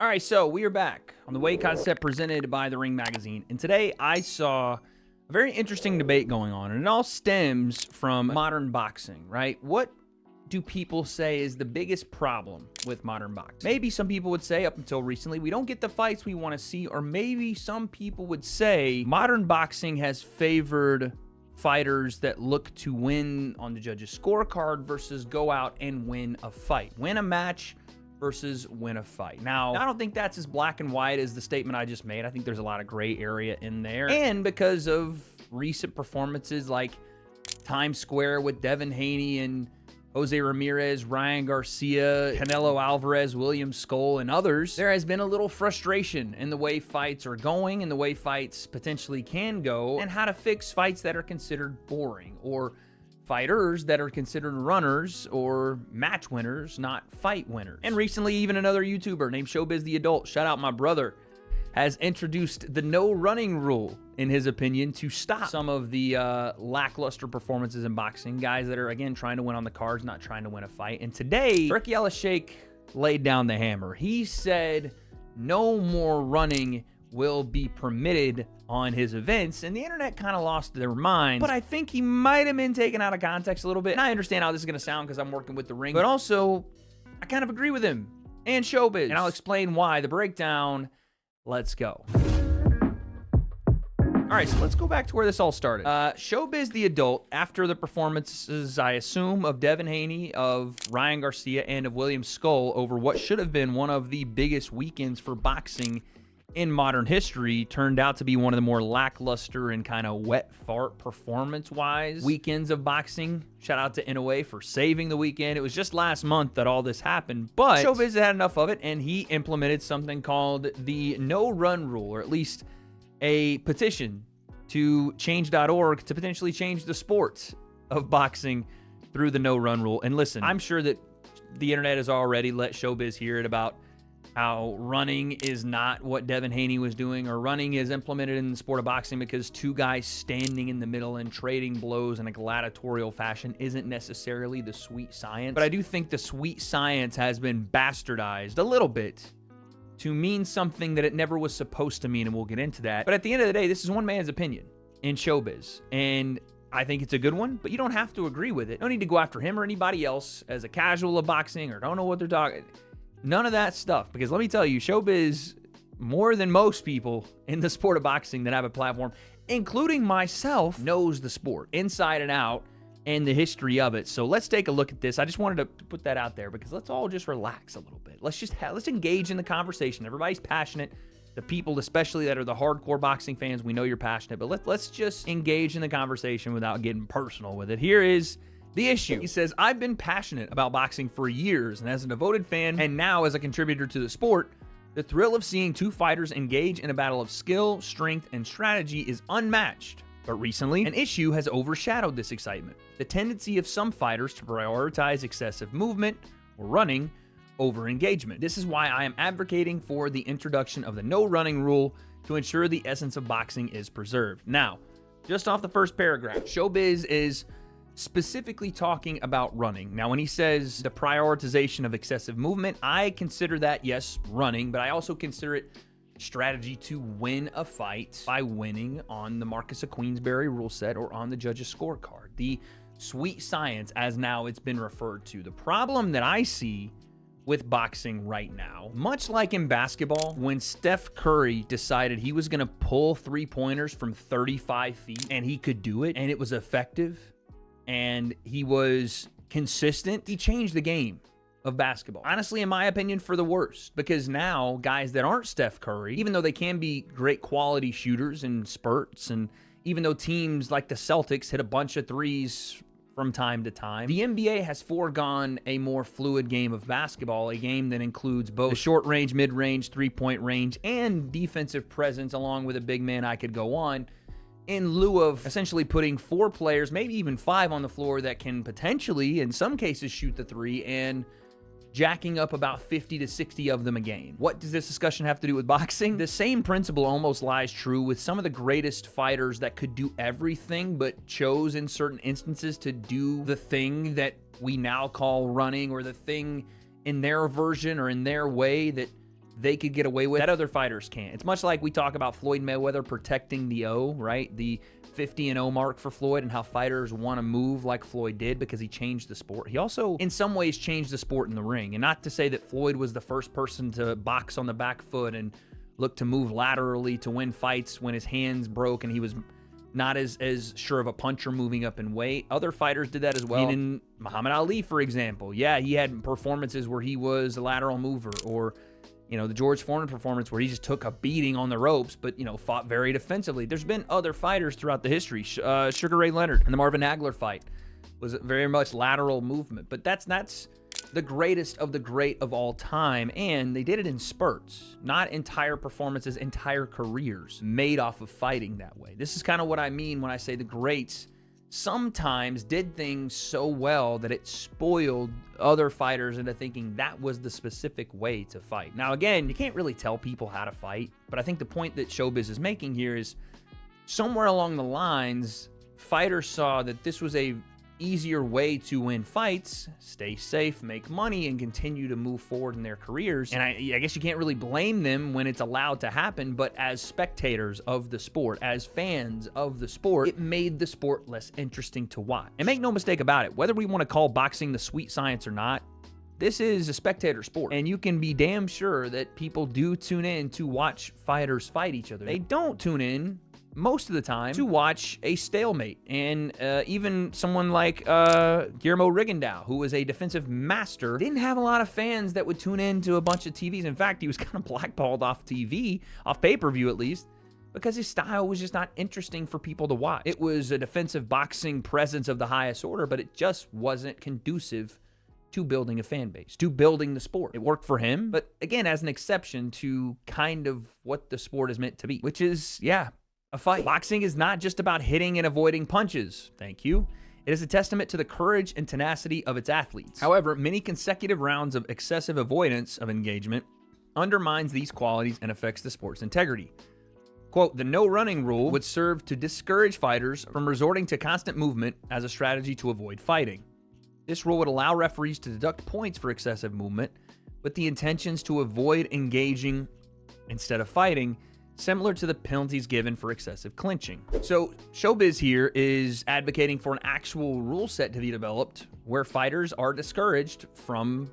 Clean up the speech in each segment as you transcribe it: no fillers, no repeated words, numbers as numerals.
All right, so we are back on the W.A.D.E concept presented by The Ring Magazine. And today I saw a very interesting debate going on, and it all stems from modern boxing, right? What do people say is the biggest problem with modern boxing? Maybe some people would say, up until recently, we don't get the fights we want to see, or maybe some people would say modern boxing has favored fighters that look to win on the judges' scorecard versus go out and win a fight, win a match versus win a fight. Now, I don't think that's as black and white as the statement I just made. I think there's a lot of gray area in there. And because of recent performances like Times Square with Devin Haney and Jose Ramirez, Ryan Garcia, Canelo Alvarez, William Skoll, and others, there has been a little frustration in the way fights are going and the way fights potentially can go, and how to fix fights that are considered boring, or fighters that are considered runners or match winners, not fight winners. And recently, even another YouTuber named Showbiz the Adult, shout out my brother, has introduced the no running rule, in his opinion, to stop some of the lackluster performances in boxing. Guys that are, again, trying to win on the cards, not trying to win a fight. And today, Turki Alalshikh laid down the hammer. He said no more running will be permitted on his events, and the internet kind of lost their mind. But I think he might have been taken out of context a little bit. And I understand how this is going to sound because I'm working with The Ring, but also I kind of agree with him and Showbiz, and I'll explain why. The breakdown, let's go. All right, so let's go back to where this all started. Showbiz the Adult, after the performances, I assume, of Devin Haney, of Ryan Garcia, and of William Skoll over what should have been one of the biggest weekends for boxing in modern history, turned out to be one of the more lackluster and kind of wet fart performance-wise weekends of boxing. Shout out to W.A.D.E for saving the weekend. It was just last month that all this happened, but Showbiz had enough of it, and he implemented something called the no-run rule, or at least a petition to change.org to potentially change the sport of boxing through the no-run rule. And listen, I'm sure that the internet has already let Showbiz hear it about how running is not what Devin Haney was doing, or running is implemented in the sport of boxing because two guys standing in the middle and trading blows in a gladiatorial fashion isn't necessarily the sweet science. But I do think the sweet science has been bastardized a little bit to mean something that it never was supposed to mean, and we'll get into that. But at the end of the day, this is one man's opinion in Showbiz, and I think it's a good one, but you don't have to agree with it. No need to go after him or anybody else as a casual of boxing or don't know what they're talking. None of that stuff, because let me tell you, Showbiz, more than most people in the sport of boxing that have a platform, including myself, knows the sport inside and out and the history of it. So let's take a look at this. I just wanted to put that out there because let's all just relax a little bit. Let's engage in the conversation. Everybody's passionate. The people, especially that are the hardcore boxing fans, we know you're passionate, but let's just engage in the conversation without getting personal with it. Here is the issue. He says, I've been passionate about boxing for years, and as a devoted fan, and now as a contributor to the sport, the thrill of seeing two fighters engage in a battle of skill, strength, and strategy is unmatched. But recently, an issue has overshadowed this excitement: the tendency of some fighters to prioritize excessive movement or running over engagement. This is why I am advocating for the introduction of the no running rule to ensure the essence of boxing is preserved. Now, just off the first paragraph, Showbiz is specifically talking about running. Now, when he says the prioritization of excessive movement, I consider that, yes, running, but I also consider it strategy to win a fight by winning on the Marcus of Queensberry rule set or on the judge's scorecard. The sweet science, as now it's been referred to. The problem that I see with boxing right now, much like in basketball, when Steph Curry decided he was going to pull three-pointers from 35 feet and he could do it and it was effective, and he was consistent, he changed the game of basketball. Honestly, in my opinion, for the worst, because now guys that aren't Steph Curry, even though they can be great quality shooters in spurts, and even though teams like the Celtics hit a bunch of threes from time to time, the NBA has foregone a more fluid game of basketball, a game that includes both the short range, mid-range, three-point range, and defensive presence, along with a big man. I could go on, in lieu of essentially putting four players, maybe even five, on the floor that can potentially, in some cases, shoot the three and jacking up about 50 to 60 of them a game. What does this discussion have to do with boxing? The same principle almost lies true with some of the greatest fighters that could do everything but chose in certain instances to do the thing that we now call running, or the thing in their version or in their way that they could get away with that other fighters can't. It's much like we talk about Floyd Mayweather protecting the O, right? The 50-0 mark for Floyd, and how fighters want to move like Floyd did because he changed the sport. He also, in some ways, changed the sport in the ring. And not to say that Floyd was the first person to box on the back foot and look to move laterally to win fights when his hands broke and he was not as sure of a puncher moving up in weight. Other fighters did that as well. In Muhammad Ali, for example, yeah, he had performances where he was a lateral mover, or the George Foreman performance where he just took a beating on the ropes, but, fought very defensively. There's been other fighters throughout the history. Sugar Ray Leonard in the Marvin Hagler fight was very much lateral movement, but that's the greatest of the great of all time, and they did it in spurts, not entire performances, entire careers made off of fighting that way. This is kind of what I mean when I say the greats sometimes did things so well that it spoiled other fighters into thinking that was the specific way to fight. Now, again, you can't really tell people how to fight, but I think the point that Showbiz is making here is somewhere along the lines, fighters saw that this was a easier way to win fights, stay safe, make money, and continue to move forward in their careers. And I guess you can't really blame them when it's allowed to happen, but as spectators of the sport, as fans of the sport, it made the sport less interesting to watch. And make no mistake about it, whether we want to call boxing the sweet science or not, this is a spectator sport, and you can be damn sure that people do tune in to watch fighters fight each other. They don't tune in most of the time to watch a stalemate. And even someone like Guillermo Rigondeaux, who was a defensive master, didn't have a lot of fans that would tune in to a bunch of TVs. In fact, he was kind of blackballed off TV, off pay-per-view at least, because his style was just not interesting for people to watch. It was a defensive boxing presence of the highest order, but it just wasn't conducive to building a fan base, to building the sport. It worked for him, but again, as an exception to kind of what the sport is meant to be, which is, a fight. Boxing is not just about hitting and avoiding punches. Thank you. It is a testament to the courage and tenacity of its athletes. However, many consecutive rounds of excessive avoidance of engagement undermines these qualities and affects the sport's integrity. Quote, the no running rule would serve to discourage fighters from resorting to constant movement as a strategy to avoid fighting. This rule would allow referees to deduct points for excessive movement, with the intentions to avoid engaging instead of fighting, similar to the penalties given for excessive clinching. So Showbiz here is advocating for an actual rule set to be developed where fighters are discouraged from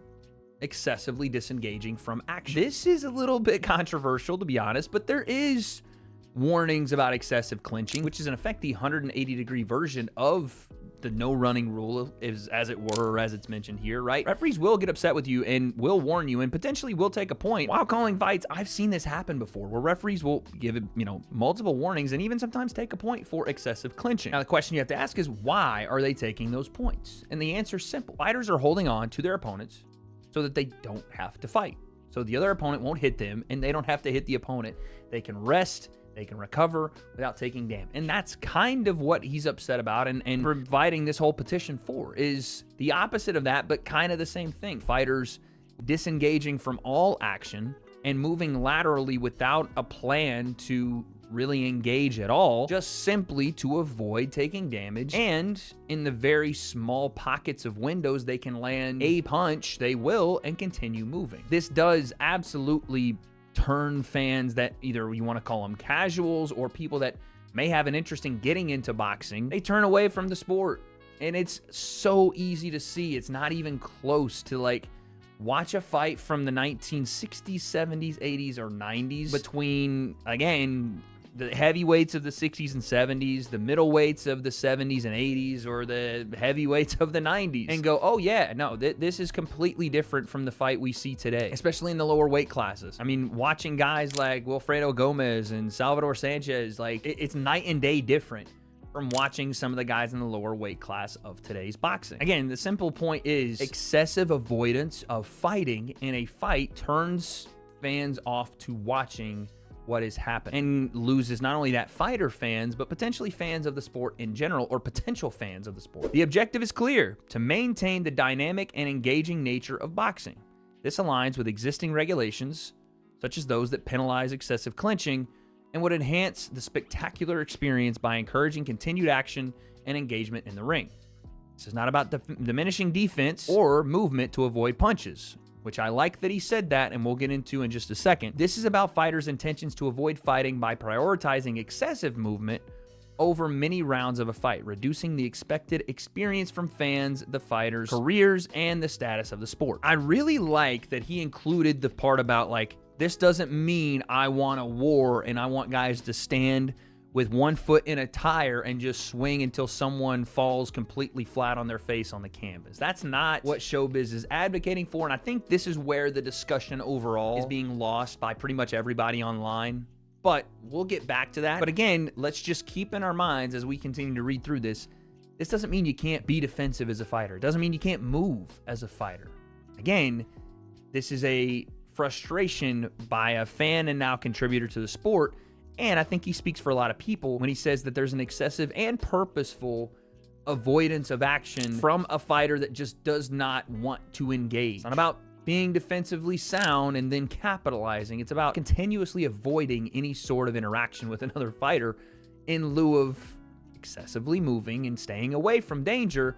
excessively disengaging from action. This is a little bit controversial, to be honest, but there is warnings about excessive clinching, which is in effect the 180-degree version of the no running rule, is as it were, or as it's mentioned here, right? Referees will get upset with you and will warn you and potentially will take a point while calling fights. I've seen this happen before, where referees will give, multiple warnings and even sometimes take a point for excessive clinching. Now, the question you have to ask is, why are they taking those points? And the answer is simple. Fighters are holding on to their opponents so that they don't have to fight. So the other opponent won't hit them and they don't have to hit the opponent. They can rest, they can recover without taking damage. And that's kind of what he's upset about and providing this whole petition for, is the opposite of that, but kind of the same thing. Fighters disengaging from all action and moving laterally without a plan to really engage at all, just simply to avoid taking damage. And in the very small pockets of windows they can land a punch, they will, and continue moving. This does absolutely turn fans that either you want to call them casuals or people that may have an interest in getting into boxing, they turn away from the sport. And it's so easy to see. It's not even close to watch a fight from the 1960s, 70s, 80s, or 90s between, again, the heavyweights of the 60s and 70s, the middleweights of the 70s and 80s, or the heavyweights of the 90s, and go, oh yeah, no, this is completely different from the fight we see today, especially in the lower weight classes. I mean, watching guys like Wilfredo Gomez and Salvador Sanchez, it's night and day different from watching some of the guys in the lower weight class of today's boxing. Again, the simple point is excessive avoidance of fighting in a fight turns fans off to watching what is happening and loses not only that fighter fans, but potentially fans of the sport in general, or potential fans of the sport. The objective is clear: to maintain the dynamic and engaging nature of boxing. This aligns with existing regulations, such as those that penalize excessive clinching, and would enhance the spectacular experience by encouraging continued action and engagement in the ring. This is not about diminishing defense or movement to avoid punches. which I like that he said that, and we'll get into in just a second. This is about fighters' intentions to avoid fighting by prioritizing excessive movement over many rounds of a fight, reducing the expected experience from fans, the fighters' careers, and the status of the sport. I really like that he included the part about, like, this doesn't mean I want a war and I want guys to stand with one foot in a tire and just swing until someone falls completely flat on their face on the canvas. That's not what Showbiz is advocating for, and I think this is where the discussion overall is being lost by pretty much everybody online. But we'll get back to that. But again, let's just keep in our minds as we continue to read through this, this doesn't mean you can't be defensive as a fighter. It doesn't mean you can't move as a fighter. Again, this is a frustration by a fan and now contributor to the sport. And I think he speaks for a lot of people when he says that there's an excessive and purposeful avoidance of action from a fighter that just does not want to engage. It's not about being defensively sound and then capitalizing. It's about continuously avoiding any sort of interaction with another fighter in lieu of excessively moving and staying away from danger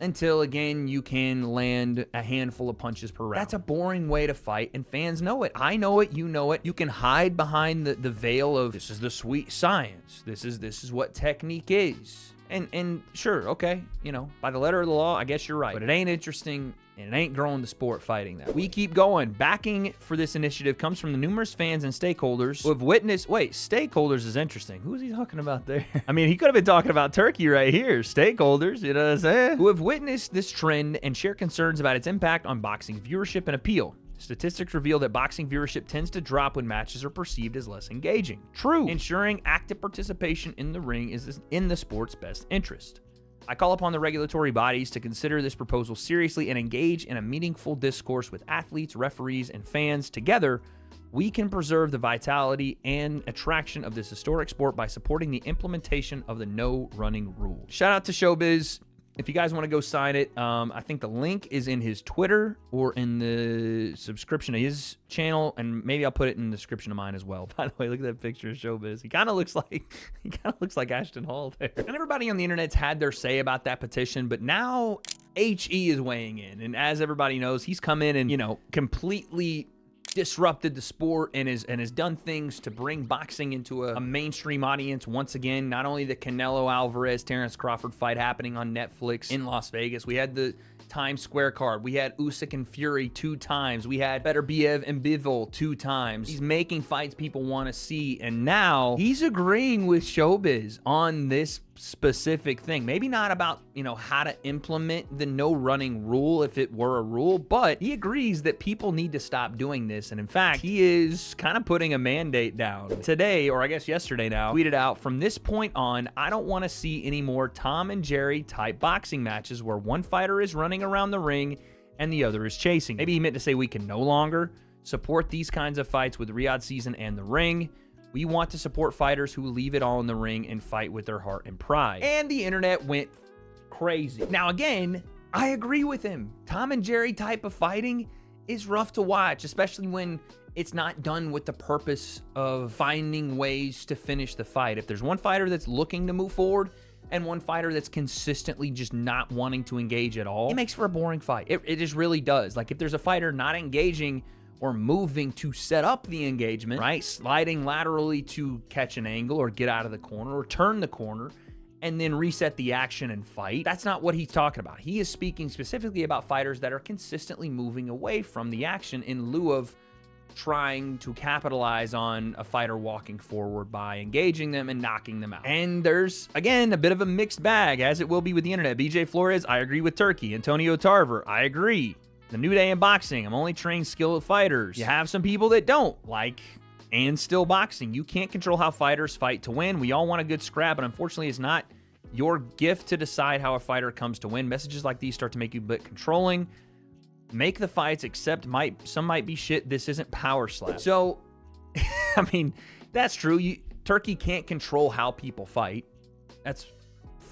until, again, you can land a handful of punches per round. That's a boring way to fight, and fans know it. I know it. You know it. You can hide behind the veil of, this is the sweet science. This is what technique is. And sure, okay, you know, by the letter of the law, I guess you're right. But it ain't interesting, and it ain't growing the sport fighting that. We keep going. Backing for this initiative comes from the numerous fans and stakeholders who have witnessed... Wait, stakeholders is interesting. Who is he talking about there? I mean, he could have been talking about Turkey right here. Stakeholders, you know what I'm saying? Who have witnessed this trend and share concerns about its impact on boxing viewership and appeal. Statistics reveal that boxing viewership tends to drop when matches are perceived as less engaging. True. Ensuring active participation in the ring is in the sport's best interest. I call upon the regulatory bodies to consider this proposal seriously and engage in a meaningful discourse with athletes, referees, and fans. Together, we can preserve the vitality and attraction of this historic sport by supporting the implementation of the no running rule. Shout out to Showbiz. If you guys want to go sign it, I think the link is in his Twitter or in the subscription to his channel, and maybe I'll put it in the description of mine as well. By the way, look at that picture of Showbiz. He kind of looks like Ashton Hall there. And everybody on the internet's had their say about that petition, but now HE is weighing in, and as everybody knows, he's come in and, you know, completely disrupted the sport and has done things to bring boxing into a mainstream audience once again. Not only the Canelo Alvarez Terrence Crawford fight happening on Netflix in Las Vegas, we had the Times Square card, we had Usyk and Fury 2 times, we had Beterbiev and Bivol 2 times. He's making fights people want to see, and now he's agreeing with Showbiz on this specific thing. Maybe not about, you know, how to implement the no running rule if it were a rule, but he agrees that people need to stop doing this. And in fact, he is kind of putting a mandate down today, or I guess yesterday now, tweeted out, from this point on, I don't want to see any more Tom and Jerry type boxing matches where one fighter is running around the ring and the other is chasing. Maybe he meant to say we can no longer support these kinds of fights with Riyadh Season and the ring. We want to support fighters who leave it all in the ring and fight with their heart and pride. And the internet went crazy. Now, again, I agree with him. Tom and Jerry type of fighting is rough to watch, especially when it's not done with the purpose of finding ways to finish the fight. If there's one fighter that's looking to move forward and one fighter that's consistently just not wanting to engage at all, it makes for a boring fight. It just really does. Like, if there's a fighter not engaging or moving to set up the engagement, right? Sliding laterally to catch an angle or get out of the corner or turn the corner and then reset the action and fight. That's not what he's talking about. He is speaking specifically about fighters that are consistently moving away from the action in lieu of trying to capitalize on a fighter walking forward by engaging them and knocking them out. And there's, again, a bit of a mixed bag, as it will be with the internet. BJ Flores, I agree with Turkey. Antonio Tarver, I agree. The new day in boxing, I'm only trained skilled fighters. You have some people that don't like and still boxing. You can't control how fighters fight to win. We all want a good scrap, but unfortunately it's not your gift to decide how a fighter comes to win. Messages like these start to make you a bit controlling. Make the fights, except some might be shit. This isn't power slap. So, I mean, that's true. Turkey can't control how people fight. That's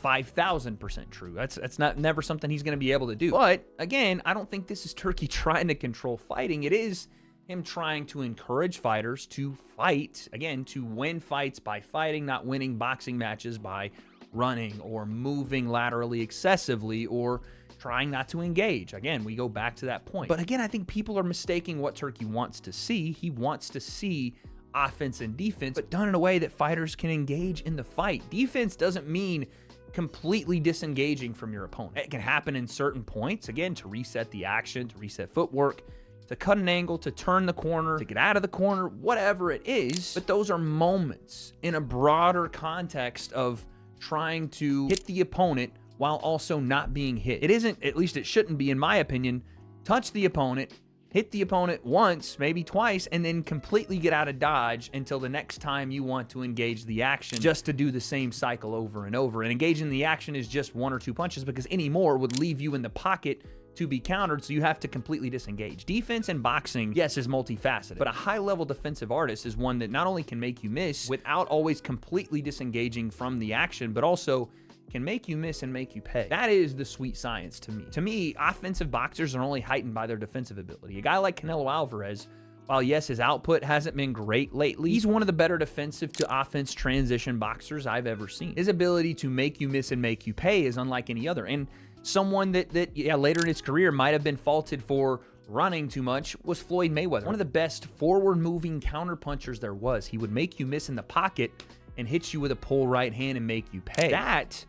5,000% true. That's never something he's going to be able to do. But again, I don't think this is Turkey trying to control fighting. It is him trying to encourage fighters to fight, again, to win fights by fighting, not winning boxing matches by running or moving laterally excessively or trying not to engage. Again, we go back to that point. But again, I think people are mistaking what Turki wants to see. He wants to see offense and defense, but done in a way that fighters can engage in the fight. Defense doesn't mean completely disengaging from your opponent. It can happen in certain points, again, to reset the action, to reset footwork, to cut an angle, to turn the corner, to get out of the corner, whatever it is. But those are moments in a broader context of trying to hit the opponent while also not being hit. It isn't, at least it shouldn't be, in my opinion, touch the opponent, hit the opponent once, maybe twice, and then completely get out of dodge until the next time you want to engage the action, just to do the same cycle over and over. And engaging the action is just 1 or 2 punches, because any more would leave you in the pocket to be countered, so you have to completely disengage. Defense in boxing, yes, is multifaceted, but a high-level defensive artist is one that not only can make you miss without always completely disengaging from the action, but also can make you miss and make you pay. That is the sweet science to me. To me, offensive boxers are only heightened by their defensive ability. A guy like Canelo Alvarez, while yes, his output hasn't been great lately, he's one of the better defensive to offense transition boxers I've ever seen. His ability to make you miss and make you pay is unlike any other. And someone that later in his career might have been faulted for running too much was Floyd Mayweather. One of the best forward-moving counterpunchers there was. He would make you miss in the pocket and hit you with a pull right hand and make you pay. That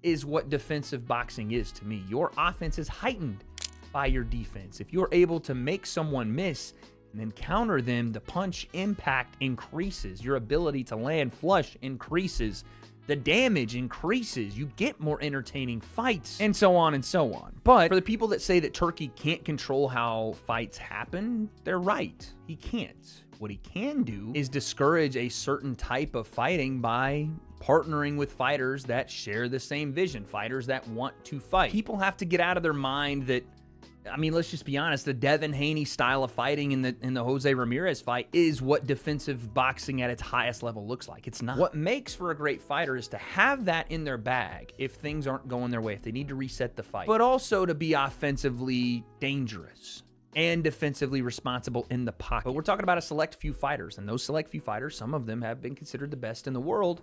is what defensive boxing is to me. Your offense is heightened by your defense. If you're able to make someone miss and then counter them, the punch impact increases. Your ability to land flush increases. The damage increases. You get more entertaining fights, and so on and so on. But for the people that say that Turki can't control how fights happen, they're right. He can't. What he can do is discourage a certain type of fighting by partnering with fighters that share the same vision, fighters that want to fight. People have to get out of their mind that, I mean, let's just be honest, the Devin Haney style of fighting in the Jose Ramirez fight is what defensive boxing at its highest level looks like. It's not. What makes for a great fighter is to have that in their bag if things aren't going their way, if they need to reset the fight, but also to be offensively dangerous and defensively responsible in the pocket. But we're talking about a select few fighters, and those select few fighters, some of them have been considered the best in the world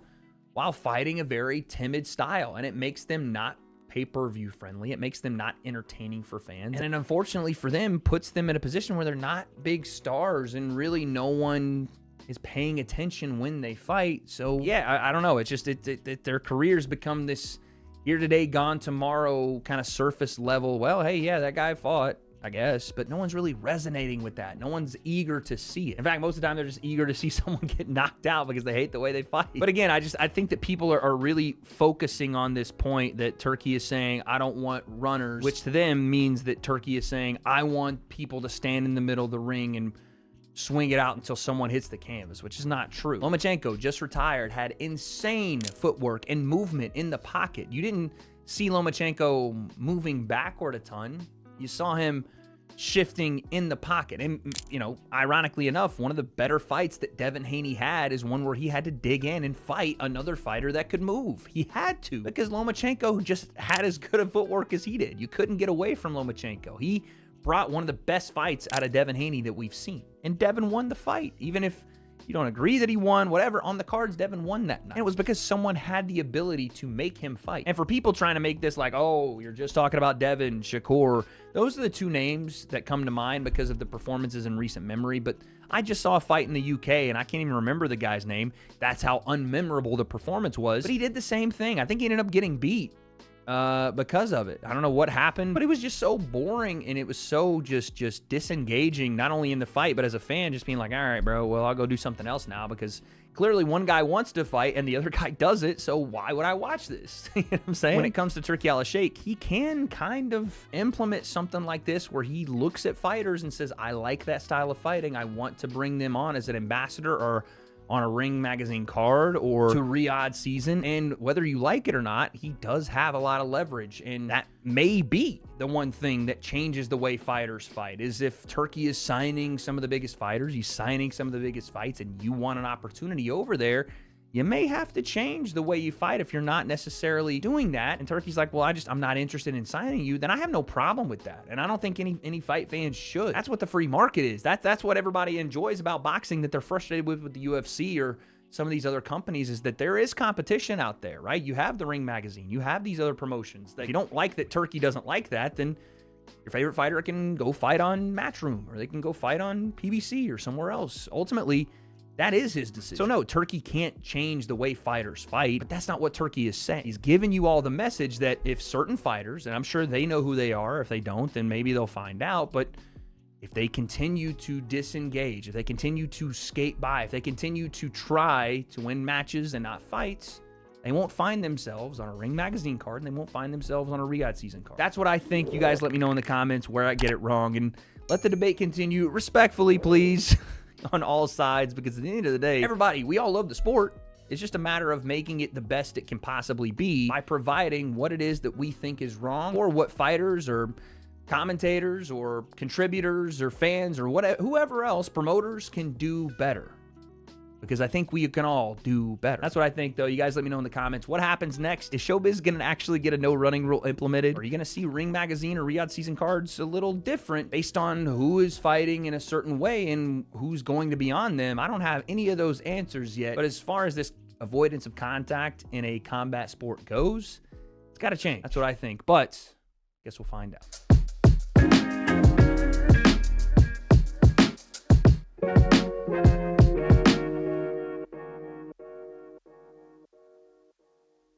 while fighting a very timid style, and it makes them not pay-per-view friendly. It makes them not entertaining for fans, and it unfortunately for them puts them in a position where they're not big stars and really no one is paying attention when they fight. So yeah, I don't know. It's just their careers become this here today, gone tomorrow kind of surface level. Well, hey, yeah, that guy fought, I guess, but no one's really resonating with that. No one's eager to see it. In fact, most of the time they're just eager to see someone get knocked out because they hate the way they fight. But again, I think that people are really focusing on this point that Turki is saying, I don't want runners, which to them means that Turki is saying, I want people to stand in the middle of the ring and swing it out until someone hits the canvas, which is not true. Lomachenko, just retired, had insane footwork and movement in the pocket. You didn't see Lomachenko moving backward a ton. You saw him shifting in the pocket. And, you know, ironically enough, one of the better fights that Devin Haney had is one where he had to dig in and fight another fighter that could move. He had to, because Lomachenko just had as good a footwork as he did. You couldn't get away from Lomachenko. He brought one of the best fights out of Devin Haney that we've seen. And Devin won the fight. Even if you don't agree that he won, whatever, on the cards, Devin won that night. And it was because someone had the ability to make him fight. And for people trying to make this like, oh, you're just talking about Devin, Shakur, those are the two names that come to mind because of the performances in recent memory. But I just saw a fight in the UK, and I can't even remember the guy's name. That's how unmemorable the performance was. But he did the same thing. I think he ended up getting beat because of it. I don't know what happened, but it was just so boring, and it was so just disengaging, not only in the fight, but as a fan, just being like, all right, bro, well, I'll go do something else now, because clearly one guy wants to fight and the other guy doesn't, so why would I watch this? You know what I'm saying? When it comes to Turki Alalshikh, he can kind of implement something like this where he looks at fighters and says, I like that style of fighting. I want to bring them on as an ambassador or on a Ring magazine card or to Riyadh season. And whether you like it or not, he does have a lot of leverage. And that may be the one thing that changes the way fighters fight, is if Turki is signing some of the biggest fighters, he's signing some of the biggest fights, and you want an opportunity over there, you may have to change the way you fight if you're not necessarily doing that. And Turki's like, well, I'm not interested in signing you. Then I have no problem with that. And I don't think any fight fans should. That's what the free market is. That's what everybody enjoys about boxing, that they're frustrated with the UFC or some of these other companies, is that there is competition out there, right? You have the Ring magazine. You have these other promotions. If you don't like that Turki doesn't like that, then your favorite fighter can go fight on Matchroom, or they can go fight on PBC or somewhere else. Ultimately, that is his decision. So no, Turki can't change the way fighters fight, but that's not what Turki is saying. He's giving you all the message that if certain fighters, and I'm sure they know who they are, if they don't, then maybe they'll find out, but if they continue to disengage, if they continue to skate by, if they continue to try to win matches and not fights, they won't find themselves on a Ring magazine card, and they won't find themselves on a WAD season card. That's what I think. You guys let me know in the comments where I get it wrong, and let the debate continue respectfully, please. On all sides, because at the end of the day, everybody, we all love the sport. It's just a matter of making it the best it can possibly be by providing what it is that we think is wrong, or what fighters or commentators or contributors or fans or whatever, whoever else, promoters, can do better. Because I think we can all do better. That's what I think, though. You guys let me know in the comments. What happens next? Is Showbiz going to actually get a no running rule implemented? Or are you going to see Ring Magazine or WAD season cards a little different based on who is fighting in a certain way and who's going to be on them? I don't have any of those answers yet. But as far as this avoidance of contact in a combat sport goes, it's got to change. That's what I think. But I guess we'll find out.